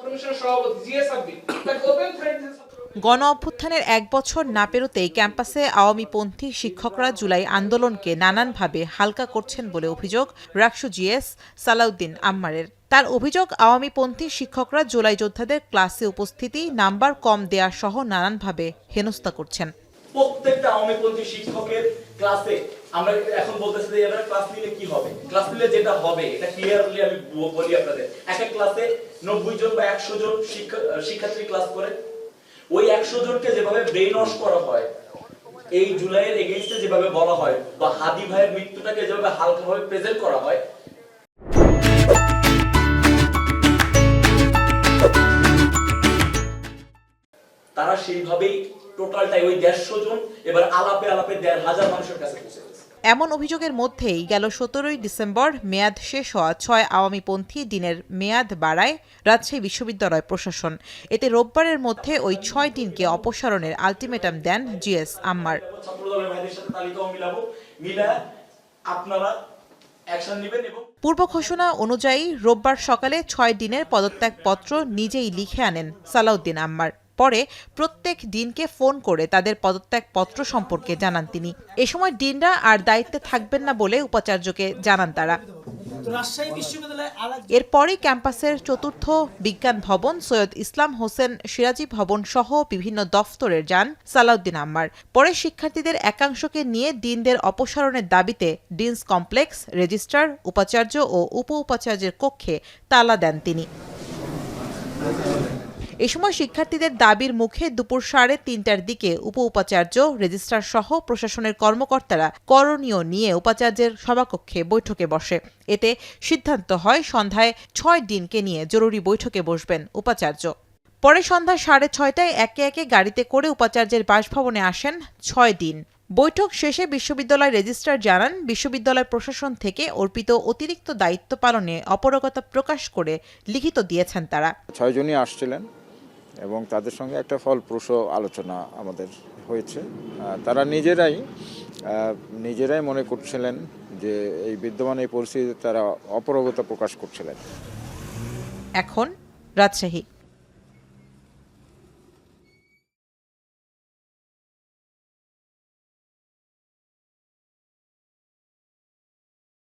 কমিশনের সভাপতি জিএস আব্বির তাকে ওপেন থ্রেট দিয়েছে। গণ অভ্যুত্থানের ১ বছর না পেরোতেই ক্যাম্পাসে আওয়ামীপন্থী শিক্ষকরা জুলাই আন্দোলনকে নানানভাবে হালকা করছেন বলে অভিযোগ রাকসু জিএস সালাউদ্দিন আম্মারের। তার অভিযোগ, আওয়ামীপন্থী শিক্ষকরা জুলাই যোদ্ধাদের ক্লাসে উপস্থিতি, নাম্বার কম দেয়া সহ নানানভাবে হেনস্থা করছেন। প্রত্যেকটা আওয়ামীপন্থী শিক্ষকের ক্লাসে আমরা এখন বলতেছি যে এবারে ক্লাস নিলে কি হবে, ক্লাস নিলে যেটা হবে এটা ক্লিয়ারলি আমি বলি আপনাদের। এক এক ক্লাসে 90 জন বা 100 জন শিক্ষার্থী ক্লাস করে। ওই 100 জনকে যেভাবে ব্রেইন ওয়াশ করা হয়, এই জুলাইয়ের এগেইনস্টে যেভাবে বলা হয়, বা হাদি ভাইয়ের মৃত্যুটাকে যেভাবে হালকাভাবে প্রেজেন্ট করা হয়, তারা সেইভাবেই টোটালটাই ওই 150 জন এবার আলাপে 1,500 মানুষের কাছে পৌঁছে গেছে। এমন অভিযোগের মধ্যেই গেল 17 ডিসেম্বর মেয়াদ শেষ হওয়া 6 আওয়ামীপন্থী দিনের মেয়াদ বাড়ায় রাজশাহী বিশ্ববিদ্যালয় প্রশাসন। এতে রোববারের মধ্যে ওই 6 দিনকে অপসারণের আলটিমেটাম দেন জিএস আম্মার। ছাত্রদলের ভাইদের সাথে তালিকাও মিলা আপনারা অ্যাকশন নেবেন। এবং পূর্ব ঘোষণা অনুযায়ী রোববার সকালে 6 দিনের পদত্যাগপত্র নিজেই লিখে আনেন সালাউদ্দিন আম্মার। পরে প্রত্যেক দিনকে ফোন করে তাদের পদত্যাগপত্র সম্পর্কে জানান তিনি। এ সময় ডিনরা আর দায়িত্বে থাকবেন না বলে উপাচার্যকে জানান তারা। এরপরই ক্যাম্পাসের চতুর্থ বিজ্ঞান ভবন, সৈয়দ ইসলাম হোসেন সিরাজি ভবন সহ বিভিন্ন দফতরে যান সালাউদ্দিন আম্মার। পরে শিক্ষার্থীদের একাংশকে নিয়ে ডিনদের অপসারণের দাবিতে ডিনস কমপ্লেক্স, রেজিস্ট্রার, উপাচার্য ও উপ উপাচার্যের কক্ষে তালা দেন তিনি। এ সময় শিক্ষার্থীদের দাবির মুখে দুপুর 3:30টার দিকে উপ উপাচার্য, রেজিস্ট্রার সহ প্রশাসনের কর্মকর্তারা করণীয় নিয়ে উপাচার্যের সভাকক্ষে বৈঠকে বসে। এতে সিদ্ধান্ত হয় সন্ধ্যায় 6 দিনকে নিয়ে জরুরি বৈঠকে বসবেন উপাচার্য। পরে সন্ধ্যা 6:30টায় একে একে গাড়িতে করে উপাচার্যের বাসভবনে আসেন 6 দিন। বৈঠক শেষে বিশ্ববিদ্যালয় রেজিস্ট্রার জানান, বিশ্ববিদ্যালয় প্রশাসন থেকে অর্পিত অতিরিক্ত দায়িত্ব পালনে অপারগতা প্রকাশ করে লিখিত দিয়েছেন তারা। 6 জনই আসছিলেন এবং তাদের সঙ্গে একটা ফলপ্রসূ আলোচনা আমাদের হয়েছে। তারা নিজেরাই মনে করছিলেন যে এই বিদ্যমান এই পরিস্থিতিতে তারা অপারগতা প্রকাশ করছিলেন। এখন রাজশাহী।